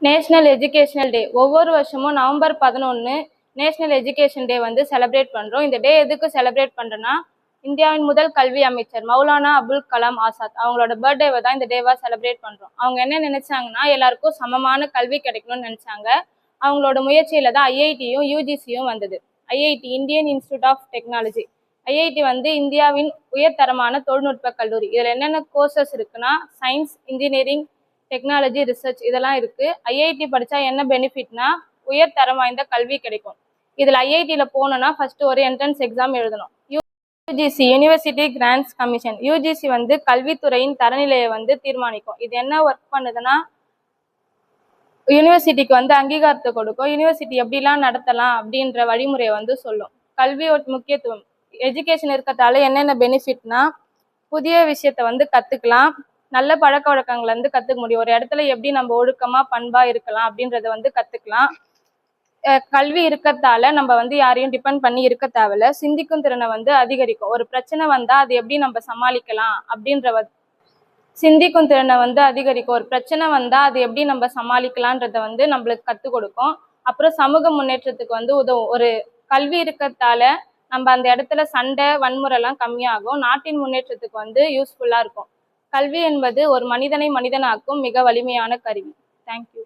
National educational டே ஒவ்வொரு வருஷமும் November 11 national education day வந்து செலிப்ரேட் பண்ணுறோம். இந்த டே எதுக்கு செலிப்ரேட் பண்ணுறோன்னா, இந்தியாவின் முதல் கல்வி அமைச்சர் மௌலானா அபுல் கலாம் ஆசாத் அவங்களோட பர்த்டேவை தான் இந்த டேவாக செலிப்ரேட் பண்ணுறோம். அவங்க என்ன நினைச்சாங்கன்னா, எல்லாருக்கும் சமமான கல்வி கிடைக்கணும்னு நினச்சாங்க. அவங்களோட முயற்சியில் தான் ஐஐடியும் யூஜிசியும் வந்தது. IIT Indian institute of technology. IIT வந்து இந்தியாவின் உயர்தரமான தொழில்நுட்ப கல்லூரி. இதில் என்னென்ன கோர்சஸ் இருக்குன்னா, சயின்ஸ், இன்ஜினியரிங், டெக்னாலஜி, ரிசர்ச் இதெல்லாம் இருக்கு. ஐஐடி படித்தா என்ன பெனிஃபிட்னா, உயர்தரம் வாய்ந்த கல்வி கிடைக்கும். இதில் ஐஐடியில் போனோன்னா ஃபர்ஸ்ட் ஒரு என்ட்ரன்ஸ் எக்ஸாம் எழுதணும். UGC university grants commission. UGC வந்து கல்வித்துறையின் தரநிலையை வந்து தீர்மானிக்கும். இது என்ன ஒர்க் பண்ணுதுன்னா, யூனிவர்சிட்டிக்கு வந்து அங்கீகாரத்தை கொடுக்கும். யூனிவர்சிட்டி எப்படிலாம் நடத்தலாம் அப்படின்ற வழிமுறையை வந்து சொல்லும். கல்வியோட முக்கியத்துவம். எஜுகேஷன் இருக்கிறதால என்னென்ன பெனிஃபிட்னா, புதிய விஷயத்த வந்து கற்றுக்கலாம், நல்ல பழக்க வழக்கங்களை வந்து கற்றுக்க முடியும். ஒரு இடத்துல எப்படி நம்ம ஒழுக்கமாக பண்பாக இருக்கலாம் அப்படின்றத வந்து கற்றுக்கலாம். கல்வி இருக்கிறதால நம்ம வந்து யாரையும் டிபெண்ட் பண்ணி இருக்க தேவையில்ல. சிந்திக்கும் திறனை வந்து அதிகரிக்கும். ஒரு பிரச்சனை வந்தால் அது எப்படி நம்ம சமாளிக்கலாம் அப்படின்ற சிந்திக்கும் திறனை வந்து அதிகரிக்கும். ஒரு பிரச்சனை வந்தால் அது எப்படி நம்ம சமாளிக்கலான்றத வந்து நம்மளுக்கு கற்றுக் கொடுக்கும். அப்புறம் சமூக முன்னேற்றத்துக்கு வந்து உதவும். ஒரு கல்வி இருக்கிறதால நம்ம அந்த இடத்துல சண்டை, வன்முறைலாம் கம்மியாகும். நாட்டின் முன்னேற்றத்துக்கு வந்து யூஸ்ஃபுல்லாக இருக்கும். கல்வி என்பது ஒரு மனிதனை மனிதனாக்கும் மிக வலிமையான கருவி. தேங்க்யூ.